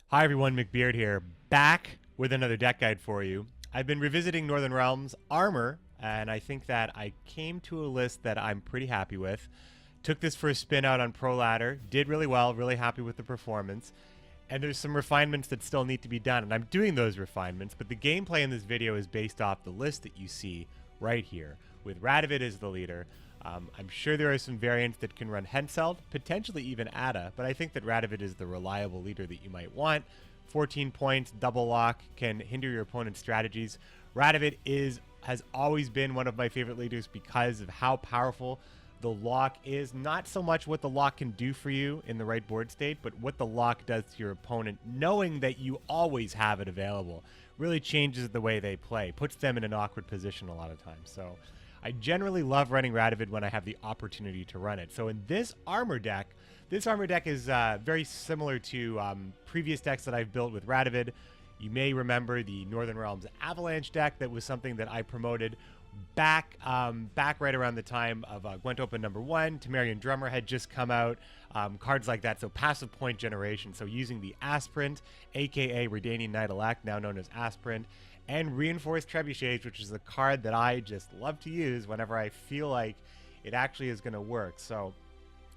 Hi everyone, McBeard here, back with another deck guide for you. I've been revisiting Northern Realms Armour, and I think that I came to a list that I'm pretty happy with. Took this for a spin out on Pro Ladder, did really well, really happy with the performance. And there's some refinements that still need to be done, and I'm doing those refinements, but the gameplay in this video is based off the list that you see right here, with Radovid as the leader. I'm sure there are some variants that can run Henselt, potentially even Ada, but I think that Radovid is the reliable leader that you might want. 14 points, double lock, can hinder your opponent's strategies. Radovid has always been one of my favorite leaders because of how powerful the lock is. Not so much what the lock can do for you in the right board state, but what the lock does to your opponent, knowing that you always have it available. Really changes the way they play, puts them in an awkward position a lot of times. So I generally love running Radovid when I have the opportunity to run it. So in this armor deck is very similar to previous decks that I've built with Radovid. You may remember the Northern Realms Avalanche deck. That was something that I promoted back right around the time of Gwent Open #1. Temerian Drummer had just come out, cards like that. So passive point generation. So using the Aspirant, aka Redanian Knight Elect, now known as Aspirant, and Reinforced Trebuchets, which is a card that I just love to use whenever I feel like it actually is going to work. So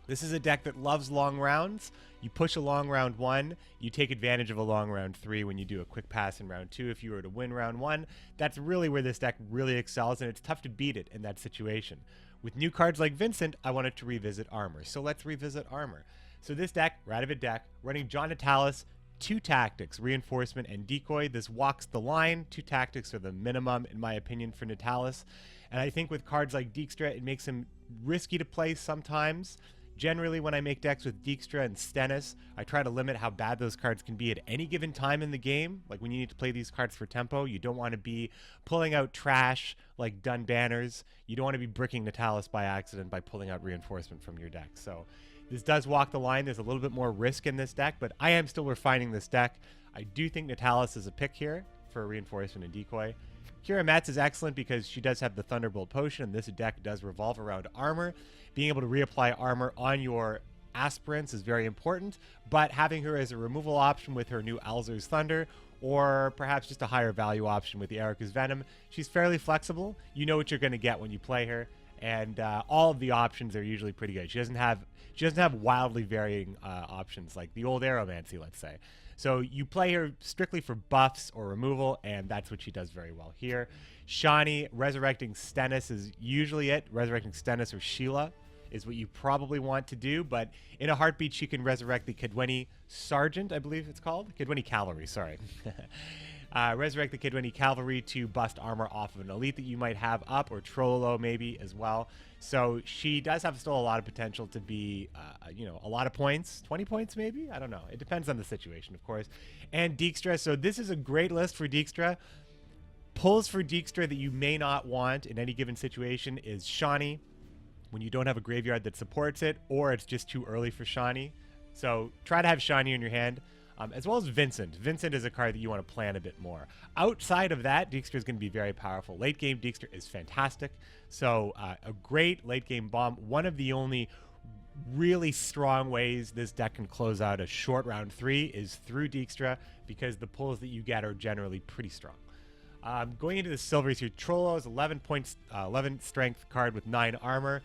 this is a deck that loves long rounds. You push a long round 1, you take advantage of a long round 3 when you do a quick pass in round 2 if you were to win round 1. That's really where this deck really excels, and it's tough to beat it in that situation. With new cards like Vincent, I wanted to revisit Armor. So let's revisit Armor. So this deck, Radovid deck, running John Natalis, 2 tactics, reinforcement and decoy. This walks the line. 2 tactics are the minimum, in my opinion, for Natalis. And I think with cards like Dijkstra, it makes him risky to play sometimes. Generally, when I make decks with Dijkstra and Stennis, I try to limit how bad those cards can be at any given time in the game. Like when you need to play these cards for tempo, you don't want to be pulling out trash like Dun Banners. You don't want to be bricking Natalis by accident by pulling out reinforcement from your deck. So this does walk the line. There's a little bit more risk in this deck, but I am still refining this deck. I do think Natalis is a pick here for reinforcement and decoy. Kira Metz is excellent because she does have the Thunderbolt Potion, and this deck does revolve around armor. Being able to reapply armor on your aspirants is very important, but having her as a removal option with her new Alzur's Thunder, or perhaps just a higher value option with the Erica's Venom, she's fairly flexible. You know what you're going to get when you play her, and all of the options are usually pretty good. She doesn't have wildly varying options like the old Aeromancy, let's say. So you play her strictly for buffs or removal, and that's what she does very well here. Shani, resurrecting Stennis is usually it. Resurrecting Stennis or Sheila is what you probably want to do, but in a heartbeat, she can resurrect the Kidweni Sergeant, I believe it's called. Kidweni Cavalry, sorry. Resurrect the Kidweni Cavalry to bust armor off of an elite that you might have up, or Trololo maybe as well. So she does have still a lot of potential to be, a lot of points, 20 points maybe? I don't know. It depends on the situation, of course. And Dijkstra, so this is a great list for Dijkstra. Pulls for Dijkstra that you may not want in any given situation is Shani, when you don't have a graveyard that supports it, or it's just too early for Shani. So try to have Shani in your hand. As well as Vincent. Vincent is a card that you want to plan a bit more. Outside of that, Dijkstra is going to be very powerful. Late game Dijkstra is fantastic. So a great late game bomb. One of the only really strong ways this deck can close out a short round 3 is through Dijkstra, because the pulls that you get are generally pretty strong. Going into the silvers here, Trollo is 11 points, 11 strength card with 9 armor.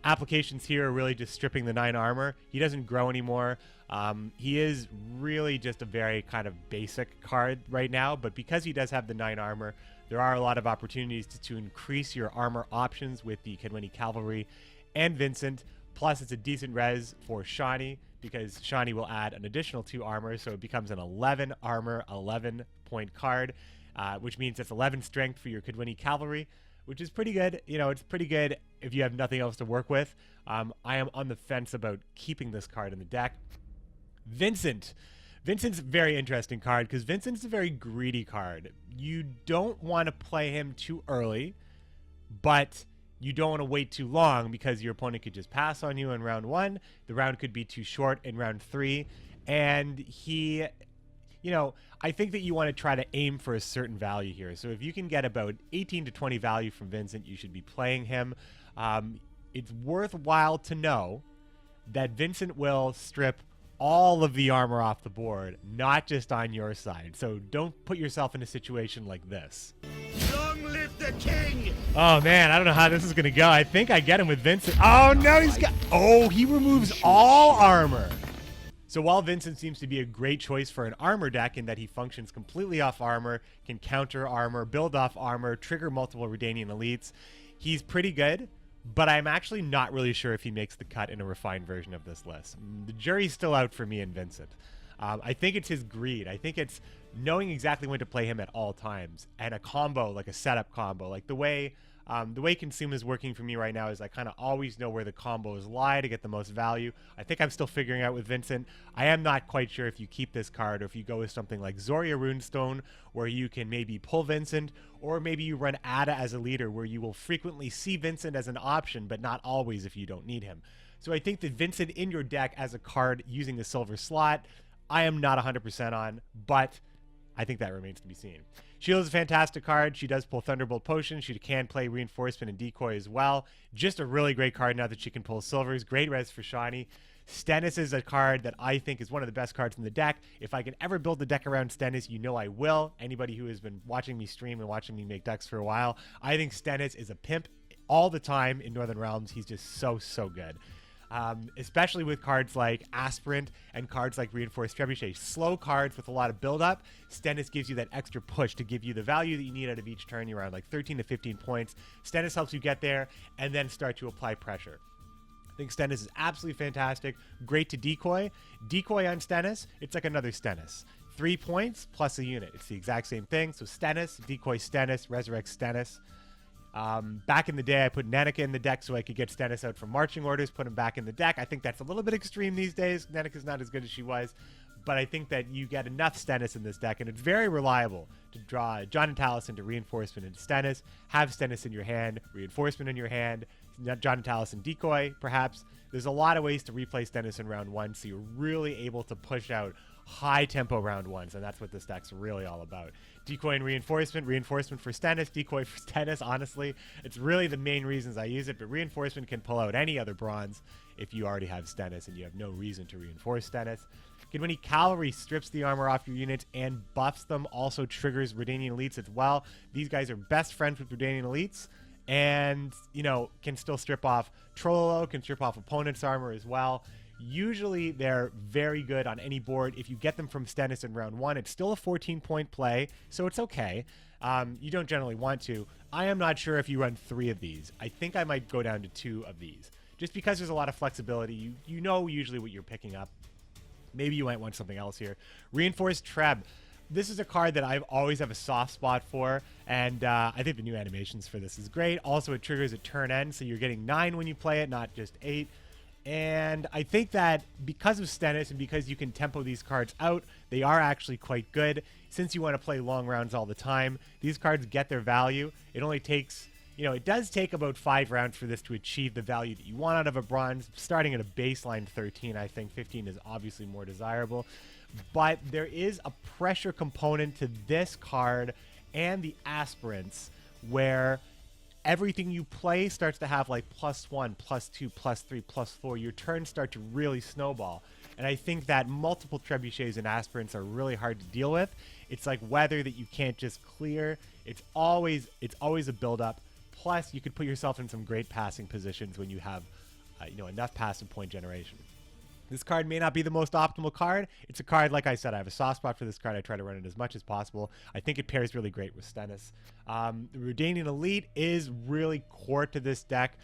Applications here are really just stripping the 9 armor. He doesn't grow anymore. He is really just a very kind of basic card right now, but because he does have the 9 armor, there are a lot of opportunities to increase your armor options with the Kidweni Cavalry and Vincent. Plus, it's a decent res for Shani, because Shani will add an additional 2 armor, so it becomes an 11 armor, 11 point card, which means it's 11 strength for your Kidweni Cavalry, which is pretty good. You know, it's pretty good if you have nothing else to work with. I am on the fence about keeping this card in the deck. Vincent. Vincent's a very interesting card because Vincent's a very greedy card. You don't want to play him too early, but you don't want to wait too long because your opponent could just pass on you in round 1. The round could be too short in round 3. And he, I think that you want to try to aim for a certain value here. So if you can get about 18 to 20 value from Vincent, you should be playing him. It's worthwhile to know that Vincent will strip all of the armor off the board, not just on your side. So don't put yourself in a situation like this. Long live the king! Oh man, I don't know how this is gonna go. I think I get him with Vincent. Oh no, he removes all armor. So while Vincent seems to be a great choice for an armor deck in that he functions completely off armor, can counter armor, build off armor, trigger multiple Redanian elites, he's pretty good, but I'm actually not really sure if he makes the cut in a refined version of this list. The jury's still out for me and Vincent. I think it's his greed. I think it's knowing exactly when to play him at all times, and a combo, like a setup combo, like the way Consume is working for me right now is I kind of always know where the combos lie to get the most value. I think I'm still figuring out with Vincent. I am not quite sure if you keep this card or if you go with something like Zoria Runestone, where you can maybe pull Vincent, or maybe you run Ada as a leader where you will frequently see Vincent as an option, but not always if you don't need him. So I think that Vincent in your deck as a card using the silver slot, I am not 100% on, but I think that remains to be seen. Shield is a fantastic card. She does pull Thunderbolt Potion. She can play Reinforcement and Decoy as well. Just a really great card now that she can pull silvers. Great res for Shani. Stennis is a card that I think is one of the best cards in the deck. If I can ever build the deck around Stennis, you know I will. Anybody who has been watching me stream and watching me make decks for a while, I think Stennis is a pimp all the time in Northern Realms. He's just so good. Especially with cards like Aspirant and cards like Reinforced Trebuchet. Slow cards with a lot of build-up. Stennis gives you that extra push to give you the value that you need out of each turn. You're around like 13 to 15 points. Stennis helps you get there and then start to apply pressure. I think Stennis is absolutely fantastic. Great to decoy. Decoy on Stennis, it's like another Stennis. 3 points plus a unit. It's the exact same thing. So Stennis, decoy Stennis, resurrect Stennis. Back in the day, I put Nanika in the deck so I could get Stennis out from marching orders, put him back in the deck. I think that's a little bit extreme these days. Nanika's not as good as she was, but I think that you get enough Stennis in this deck, and it's very reliable to draw John and Talus into Reinforcement into Stennis, have Stennis in your hand, Reinforcement in your hand, John and Talus and Decoy, perhaps. There's a lot of ways to replay Stennis in round one, so you're really able to push out high tempo round ones, and that's what this deck's really all about. Decoy and Reinforcement for Stennis, Decoy for Stennis. Honestly, it's really the main reasons I use it, but Reinforcement can pull out any other bronze if you already have Stennis and you have no reason to reinforce Stennis. Kidwinnie Cavalry strips the armor off your units and buffs them, also triggers Redanian elites as well. These guys are best friends with Redanian elites, and, you know, can still strip off Trololo, can strip off opponent's armor as well. Usually they're very good on any board. If you get them from Stennis in round one, it's still a 14-point play, so it's okay. You don't generally want to. I am not sure if you run 3 of these. I think I might go down to 2 of these, just because there's a lot of flexibility. You know usually what you're picking up. Maybe you might want something else here. Reinforced Treb. This is a card that I always have a soft spot for, and I think the new animations for this is great. Also, it triggers at turn end, so you're getting 9 when you play it, not just 8. And I think that because of Stennis and because you can tempo these cards out, they are actually quite good. Since you want to play long rounds all the time, these cards get their value. It only takes, you know, it does take about 5 rounds for this to achieve the value that you want out of a bronze. Starting at a baseline 13, I think 15 is obviously more desirable. But there is a pressure component to this card and the aspirants where everything you play starts to have like +1, +2, +3, +4. Your turns start to really snowball. And I think that multiple trebuchets and aspirants are really hard to deal with. It's like weather that you can't just clear. It's always a build-up. Plus, you could put yourself in some great passing positions when you have enough passive point generation. This card may not be the most optimal card. It's a card, like I said, I have a soft spot for this card. I try to run it as much as possible. I think it pairs really great with Stennis. The Redanian Elite is really core to this deck.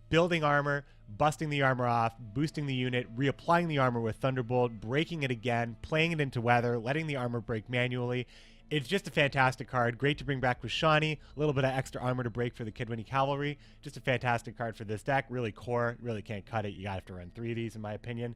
Building armor, busting the armor off, boosting the unit, reapplying the armor with Thunderbolt, breaking it again, playing it into weather, letting the armor break manually. It's just a fantastic card. Great to bring back with Shani. A little bit of extra armor to break for the Kidwinnie Cavalry. Just a fantastic card for this deck. Really core. Really can't cut it. You have to run 3 of these, in my opinion.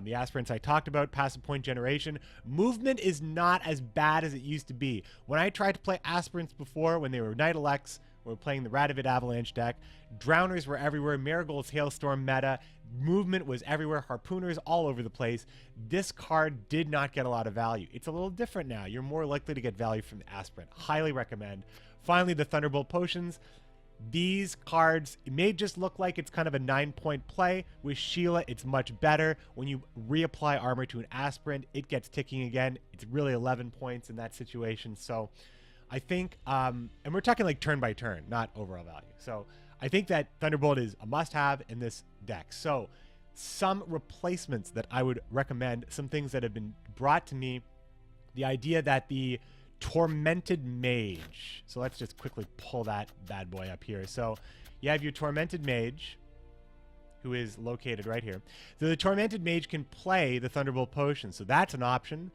The aspirants I talked about, passive point generation. Movement is not as bad as it used to be. When I tried to play aspirants before, when they were Knight Elects, we were playing the Radovid Avalanche deck, Drowners were everywhere. Marigold's Hailstorm meta. Movement was everywhere. Harpooners all over the place. This card did not get a lot of value. It's a little different now. You're more likely to get value from the aspirant. Highly recommend. Finally, the Thunderbolt Potions. These cards, it may just look like it's kind of a 9-point play. With Sheila, it's much better. When you reapply armor to an aspirant, it gets ticking again. It's really 11 points in that situation. So I think, and we're talking like turn by turn, not overall value. So I think that Thunderbolt is a must-have in this deck. So some replacements that I would recommend, some things that have been brought to me, the idea that the Tormented Mage. So let's just quickly pull that bad boy up here. So you have your Tormented Mage, who is located right here. So the Tormented Mage can play the Thunderbolt Potion. So that's an option.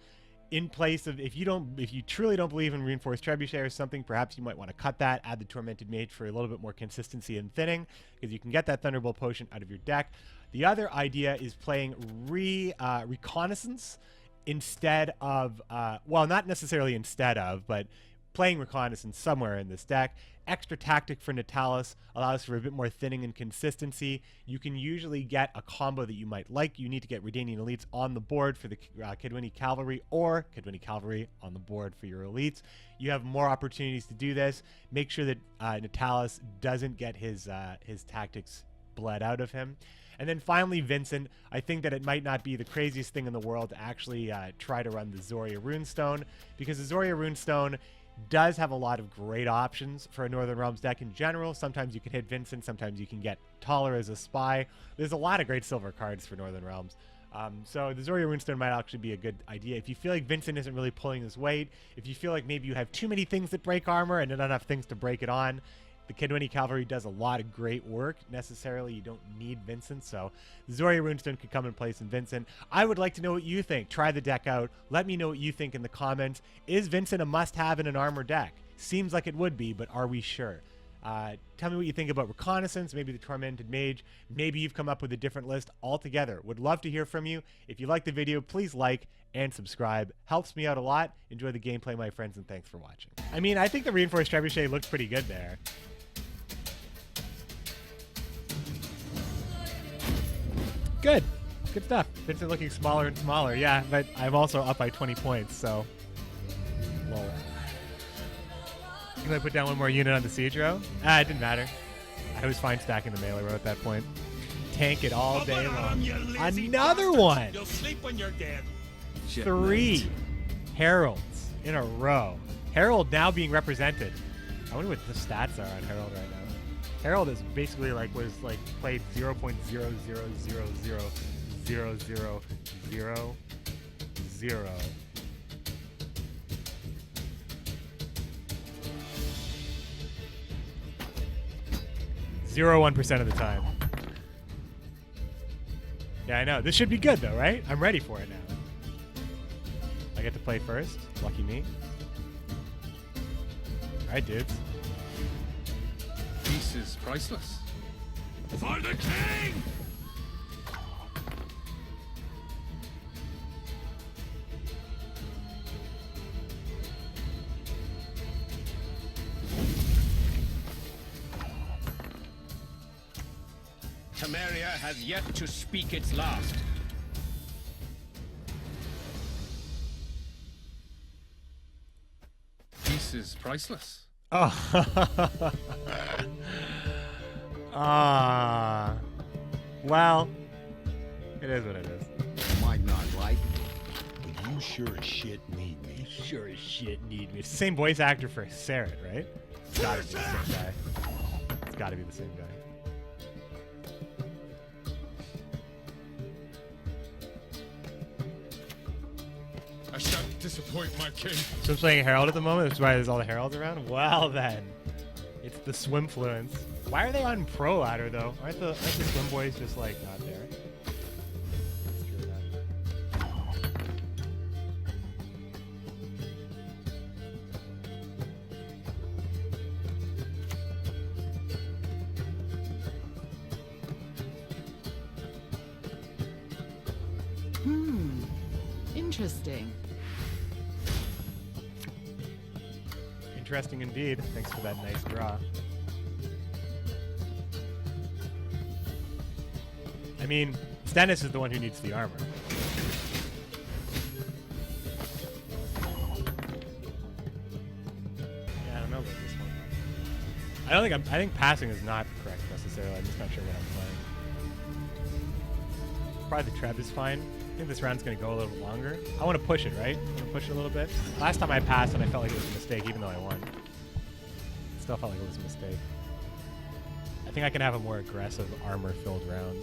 In place of, if you truly don't believe in Reinforced Trebuchet or something, perhaps you might want to cut that, add the Tormented Mage for a little bit more consistency and thinning, because you can get that Thunderbolt Potion out of your deck. The other idea is playing Reconnaissance instead of, well, not necessarily instead of, but playing Reconnaissance somewhere in this deck. Extra Tactic for Natalis allows for a bit more thinning and consistency. You can usually get a combo that you might like. You need to get Redanian Elites on the board for the Kedwini Cavalry, or Kedwini Cavalry on the board for your Elites. You have more opportunities to do this. Make sure that Natalis doesn't get his tactics bled out of him. And then finally, Vincent, I think that it might not be the craziest thing in the world to actually try to run the Zoria Runestone, because the Zoria Runestone does have a lot of great options for a Northern Realms deck in general. Sometimes you can hit Vincent, sometimes you can get Taller as a spy. There's a lot of great silver cards for Northern Realms. So the Zoria Runestone might actually be a good idea. If you feel like Vincent isn't really pulling his weight, if you feel like maybe you have too many things that break armor and not enough things to break it on, the Kedwini Cavalry does a lot of great work. Necessarily, you don't need Vincent, so Zoria Runestone could come in place in Vincent. I would like to know what you think. Try the deck out. Let me know what you think in the comments. Is Vincent a must-have in an armor deck? Seems like it would be, but are we sure? Tell me what you think about Reconnaissance, maybe the Tormented Mage. Maybe you've come up with a different list altogether. Would love to hear from you. If you like the video, please like and subscribe. Helps me out a lot. Enjoy the gameplay, my friends, and thanks for watching. I mean, I think the Reinforced Trebuchet looked pretty good there. Good stuff. Vincent looking smaller and smaller. Yeah, but I'm also up by 20 points, so lol. Can I put down one more unit on the siege row? It didn't matter. I was fine stacking the melee row at that point. Tank it all day long. Another one! You'll sleep when you're dead. 3 Heralds in a row. Herald now being represented. I wonder what the stats are on Herald right now. Herald is basically like played 0.000000000. 0.01% of the time. Yeah, I know. This should be good though, right? I'm ready for it now. I get to play first. Lucky me. Alright, dudes. Peace is priceless. For the king! Temeria has yet to speak its last. Peace is priceless. Oh. Well, it is what it is. Might not like me, but you sure as shit need me. Sure as shit need me. Same voice actor for Sarah, right? It's gotta be the same guy. It's gotta be the same guy. I shan't disappoint my king. So I'm playing Herald at the moment. That's why there's all the Heralds around. Well then, it's the Swimfluence. Why are they on Pro Ladder though? Aren't the Swim Boys just like not there? Let's screw that. Interesting. Interesting indeed. Thanks for that nice draw. I mean, Stennis is the one who needs the armor. Yeah, I don't know about this one. I think passing is not correct necessarily. I'm just not sure what I'm playing. Probably the Treb is fine. I think this round's gonna go a little bit longer. I want to push it, right? I want to push it a little bit. Last time I passed and I felt like it was a mistake, even though I won. Still felt like it was a mistake. I think I can have a more aggressive armor-filled round.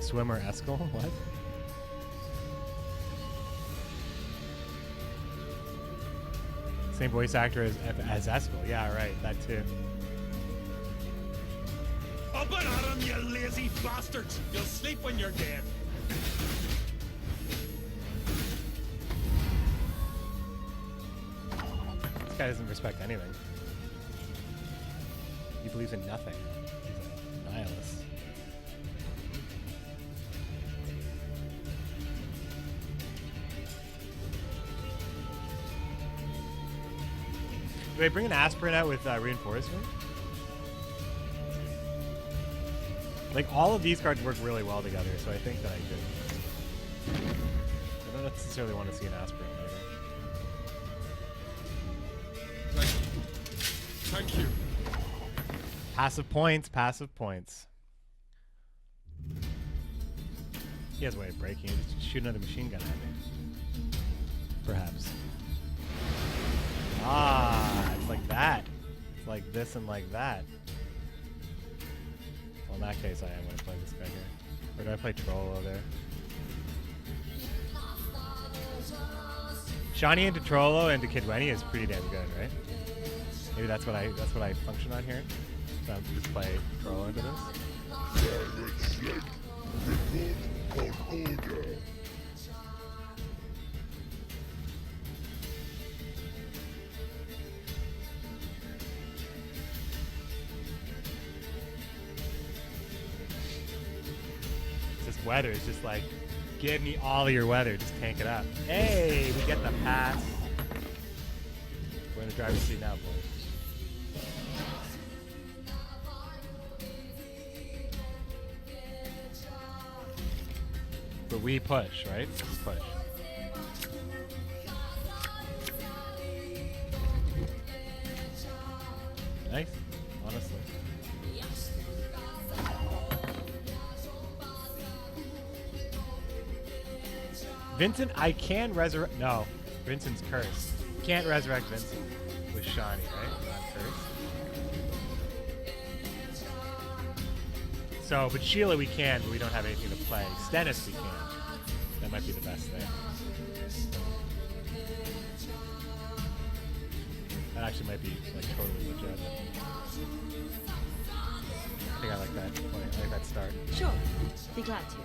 Swimmer Eskel? What? Same voice actor as Eskel. Yeah, right. That too. Up and at 'em, you lazy bastards! You'll sleep when you're dead. This guy doesn't respect anything. He believes in nothing. He's a nihilist. Do I bring an aspirin out with reinforcement? Like, all of these cards work really well together, so I think that I could. I don't necessarily want to see an aspirin later. Thank you. Passive points, passive points. He has a way of breaking. Just shoot another machine gun at me. Perhaps. Ah, it's like that. It's like this and like that. Well, in that case, I am going to play this guy here. Or do I play Trollo there? Shawnee into Trollo into Kidweni is pretty damn good, right? Maybe that's what I function on here. So I'm just play Trollo into this. This weather is just like, give me all of your weather, just tank it up. Hey, we get the pass. We're in the driver's seat now, boys. But we push, right? We push. Nice, honestly. Vincent, I can resurrect. No, Vincent's cursed. Can't resurrect Vincent with Shawnee, right? I'm cursed. So, but Sheila we can, but we don't have anything to play. Stennis we can. That might be the best thing. That actually might be like totally legit. I think I like that point. I like that start. Sure. Be glad to.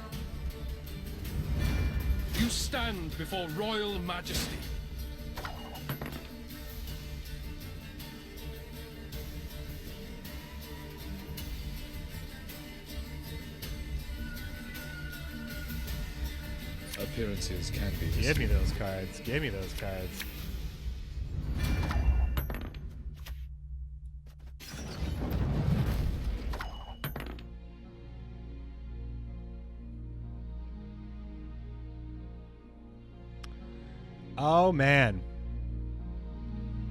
You stand before royal majesty. Appearances can be Give me those cards. Give me those cards. Oh man.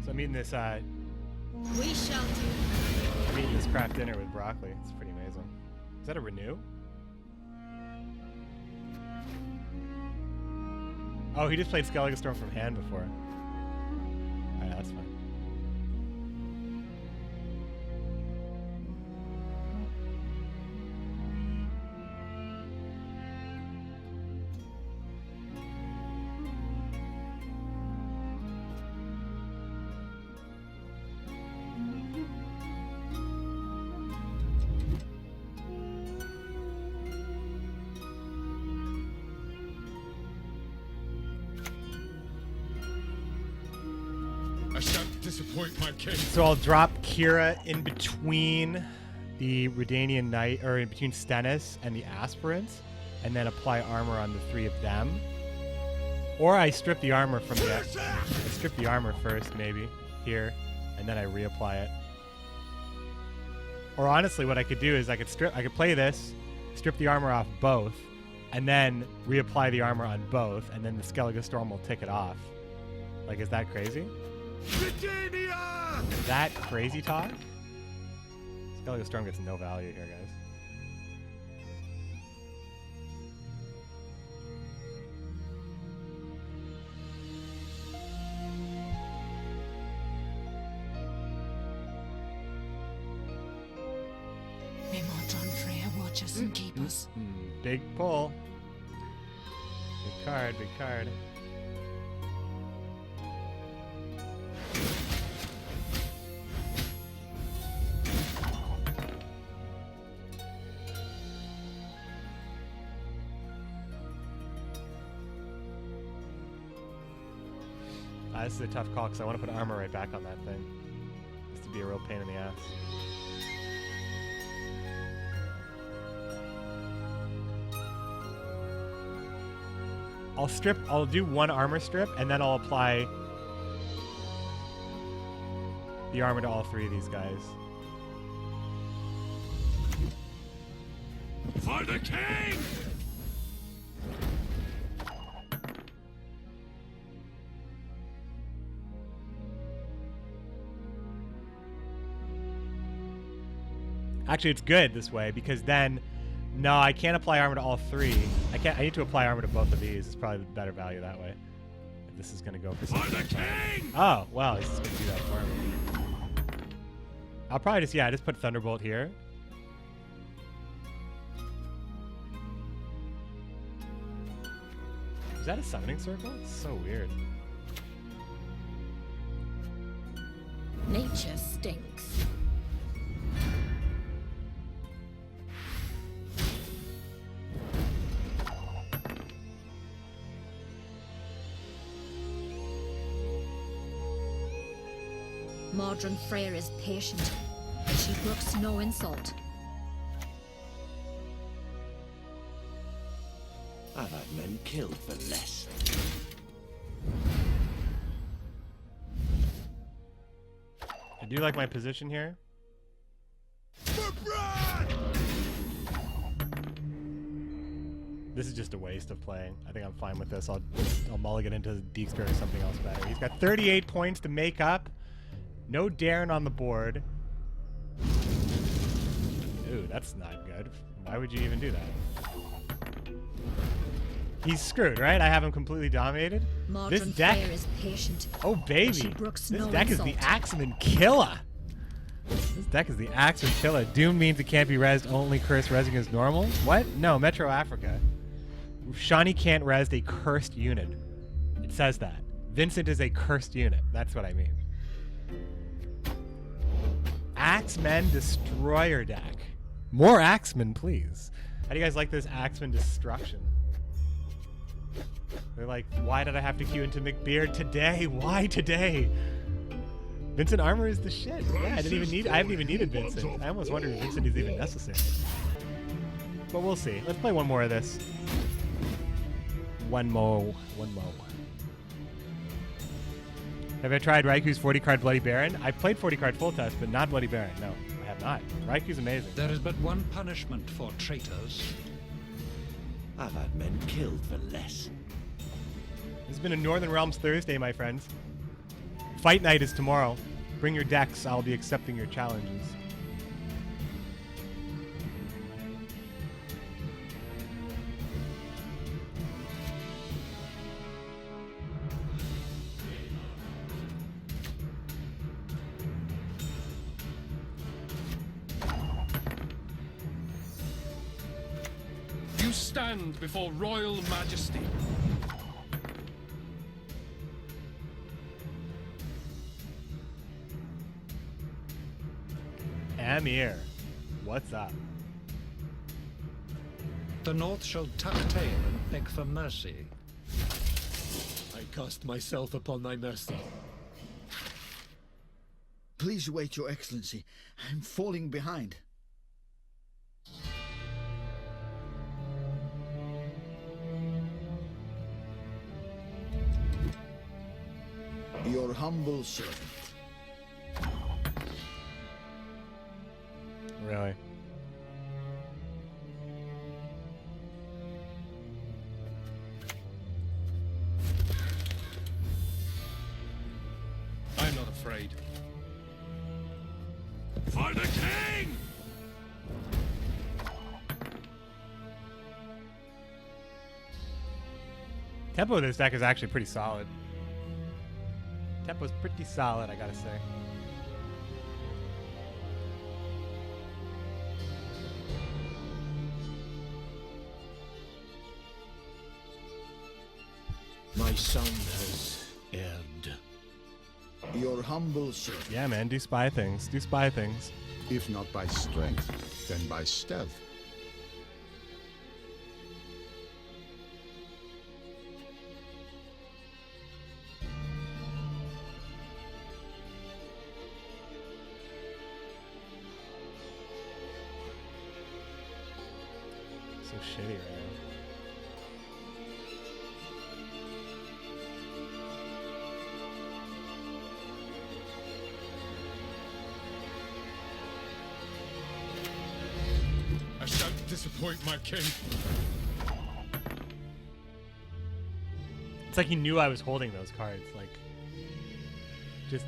So I'm eating this We shall do. I'm eating this craft dinner with broccoli. It's pretty amazing. Is that a renew? Oh, he just played Skellige Storm from hand before. Alright, that's fine. I shan't disappoint my king. So I'll drop Kira in between the Redanian Knight, or in between Stennis and the Aspirants, and then apply armor on the three of them. Or I strip the armor from the... I strip the armor first, maybe, here, and then I reapply it. Or honestly, what I could do is I could play this, strip the armor off both, and then reapply the armor on both, and then the Skellige Storm will tick it off. Like, is that crazy? Britannia! That crazy talk? Skellige Storm gets no value here, guys. May Modron Freya watch us and keep us. Big pull. Big card, big card. This is a tough call because I want to put armor right back on that thing. This to be a real pain in the ass. I'll do one armor strip, and then I'll apply the armor to all three of these guys. For the king! Actually, it's good this way because then, no, I can't apply armor to all three. I need to apply armor to both of these. It's probably the better value that way. If this is gonna go for For the something. king! Oh, well, he's just gonna do that for me. I'll probably just put Thunderbolt here. Is that a summoning circle? It's so weird. Nature stinks. Modron Freya is patient. She brooks no insult. I've had men killed for less. I do like my position here. For Brad! This is just a waste of playing. I think I'm fine with this. I'll mulligan into Dijkstra or something else better. He's got 38 points to make up. No Darren on the board. Ooh, that's not good. Why would you even do that? He's screwed, right? I have him completely dominated. This Modron deck... Freya is patient. Oh, baby. She brooks This no deck insult. is the Axeman Killer. This deck is the Axeman Killer. Doom means it can't be rezzed, only curse rezzing is normal. What? No, Metro Africa. Shani can't res a cursed unit. It says that. Vincent is a cursed unit. That's what I mean. Axemen Destroyer deck. More Axemen, please. How do you guys like this Axemen Destruction? They're like, why did I have to queue into McBeard today? Why today? Vincent armor is the shit. Yeah, I haven't even needed Vincent. I almost wondered if Vincent is even necessary. But we'll see. Let's play one more of this. One more. Have I tried Raiku's 40 card Bloody Baron? I played 40 card full test, but not Bloody Baron. No, I have not. Raiku's amazing. There is but one punishment for traitors. I've had men killed for less. This has been a Northern Realms Thursday, my friends. Fight night is tomorrow. Bring your decks. I'll be accepting your challenges. You stand before royal majesty. Amir, what's up? The North shall tuck tail and beg for mercy. I cast myself upon thy mercy. Please wait, Your Excellency. I'm falling behind. Your humble servant. Really? I'm not afraid. For the king! Tempo of this deck is actually pretty solid. Tempo's pretty solid, I gotta say. My son has erred. Your humble servant. Yeah, man, do spy things. Do spy things. If not by strength, then by stealth. So shitty right now. I shan't disappoint my king. It's like he knew I was holding those cards. Like, just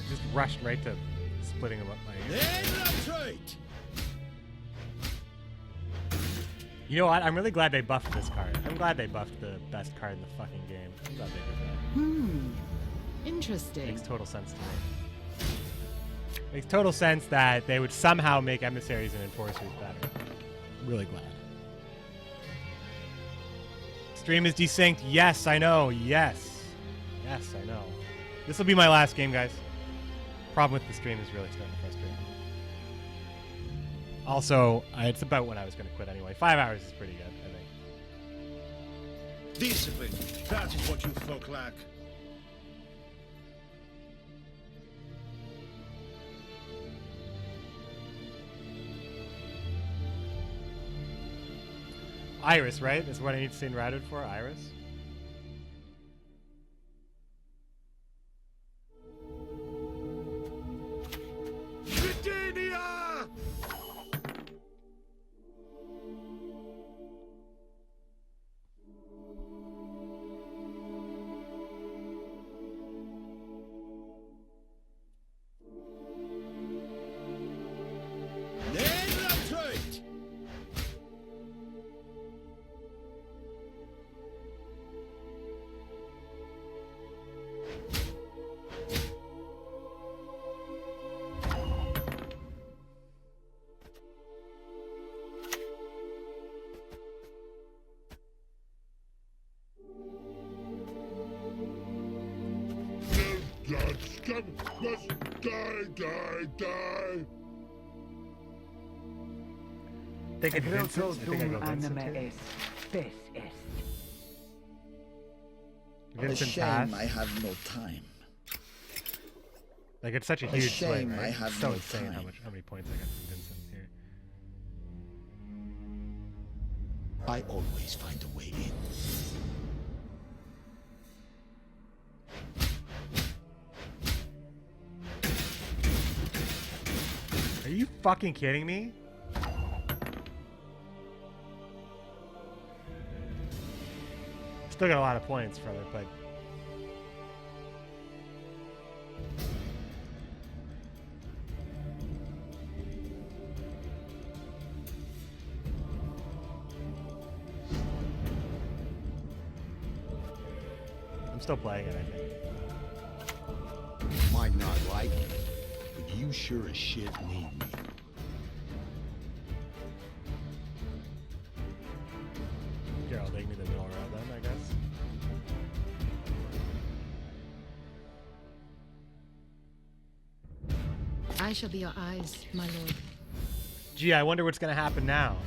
just rushed right to splitting them up my hand. You know what? I'm really glad they buffed this card. I'm glad they buffed the best card in the fucking game. I'm glad they did that. Interesting. Makes total sense to me. Makes total sense that they would somehow make emissaries and enforcers better. Really glad. Stream is desynced. Yes, I know. Yes. Yes, I know. This will be my last game, guys. Problem with the stream is really starting to frustrate me. Also, it's about when I was going to quit anyway. 5 hours is pretty good, I think. Discipline. That is what you folk lack. Iris, right? That's what I need to send Radovid for? Iris? Britannia! Blood scum must die, die, die. Thinking Vincent? I think I go Vincent here. A Vincent shame pass. I have no time. Like, it's such a A huge shame swing, right? I have It's so no insane how time. many points I got from Vincent here. I always find a way in. Are you fucking kidding me? Still got a lot of points from it, but I'm still playing it, I think. Might not like it, but you sure as shit need me. Gerald, take me the middle road then, I guess. I shall be your eyes, my lord. Gee, I wonder what's gonna happen now.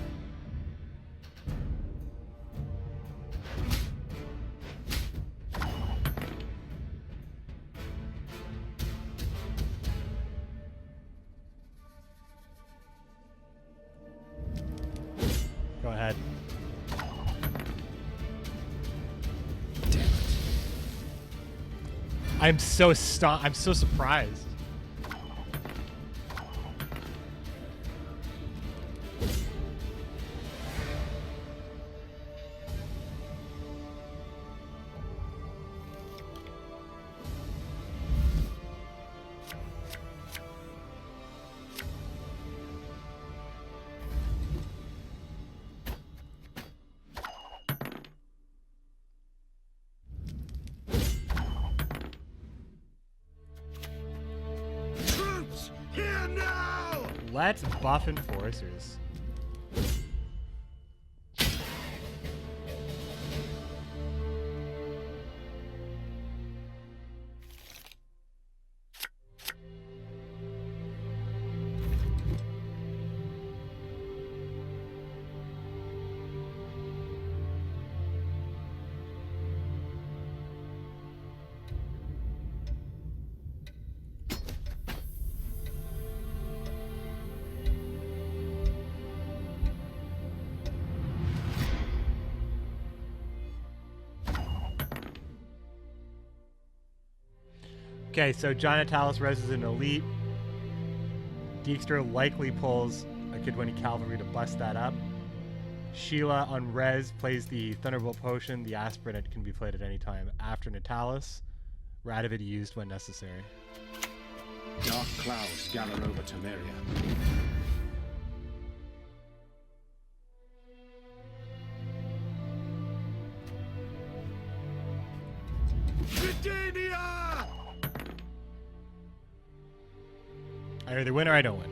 Go ahead. Damn it. I'm so surprised. Let's buff enforcers. Okay, so John Natalis res is an elite. Dijkstra likely pulls a Kidwini Cavalry to bust that up. Sheila on res plays the Thunderbolt Potion. The Aspirant can be played at any time after Natalis. Radovid used when necessary. Dark clouds gather over Temeria. Britannia! I either win or I don't win.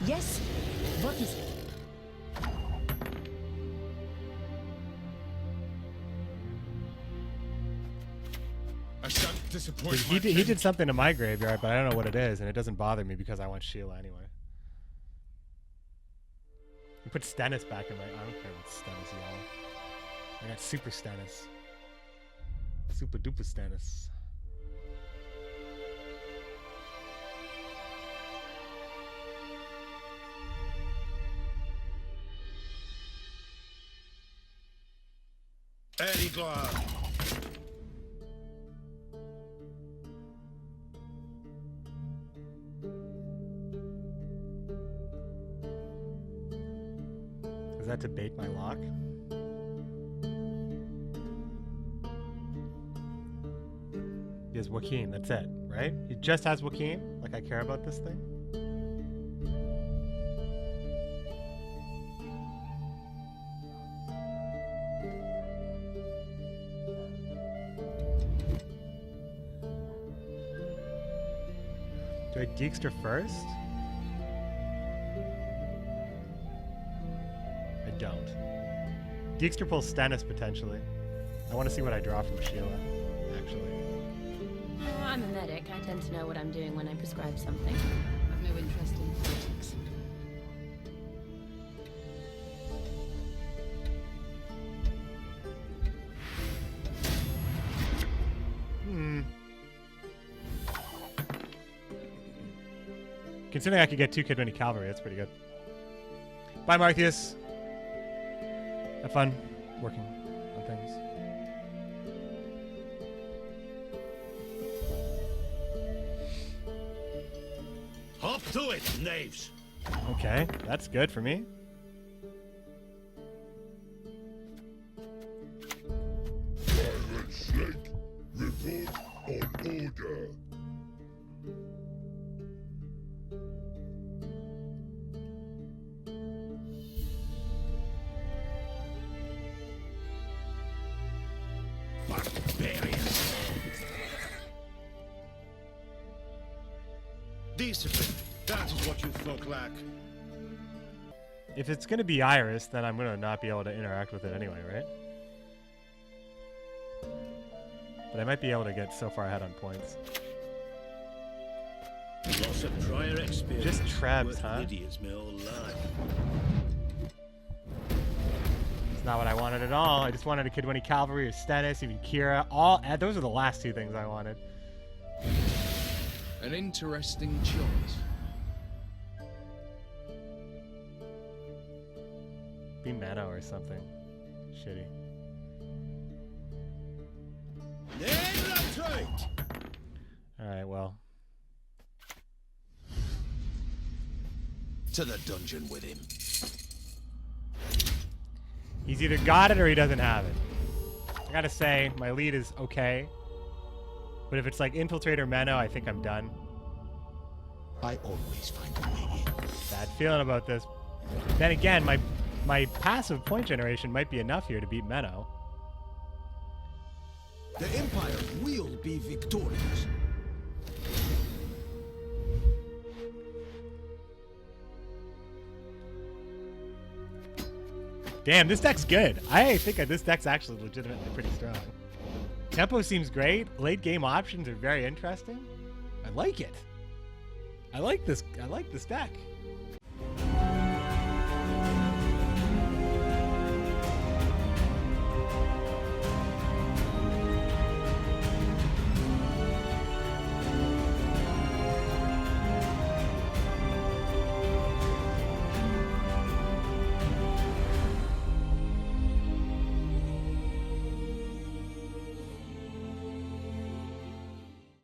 Yes? What is it? I shan't disappoint He did something to my graveyard, but I don't know what it is, and it doesn't bother me because I want Sheila anyway. You put Stennis back in my... I don't care about Stennis, y'all. I got Super Stennis. Super duper Stennis. Eddie Glove. Is that to bait my lock? He has Joaquin, that's it, right? He just has Joaquin? Like I care about this thing? Do I Dijkstra first? I don't. Dijkstra pulls Stennis potentially. I want to see what I draw from Sheila, actually. Oh, I'm a medic. I tend to know what I'm doing when I prescribe something. I've no interest in politics. Considering I could get 2 Kidwini Cavalry, that's pretty good. Bye, Martheus. Have fun working on things. Hop to it, knaves. Okay, that's good for me. Pirate Snake, report on order. Barbarians. Discipline. That is what you folk lack. If it's going to be Iris, then I'm going to not be able to interact with it anyway, right? But I might be able to get so far ahead on points. Lots of prior experience. Just Trebs, huh? Idiots my whole life. It's not what I wanted at all. I just wanted a Kidwini Cavalry or Stennis, even Kira. Those are the last 2 things I wanted. An interesting choice. Be Mano or something. Shitty. Alright, well. To the dungeon with him. He's either got it or he doesn't have it. I gotta say, my lead is okay. But if it's like Infiltrator Meno, I think I'm done. I always find a way in. Bad feeling about this. Then again, my passive point generation might be enough here to beat Menno. The Empire will be victorious. Damn, this deck's good. I think this deck's actually legitimately pretty strong. Tempo seems great. Late game options are very interesting. I like it. I like this deck.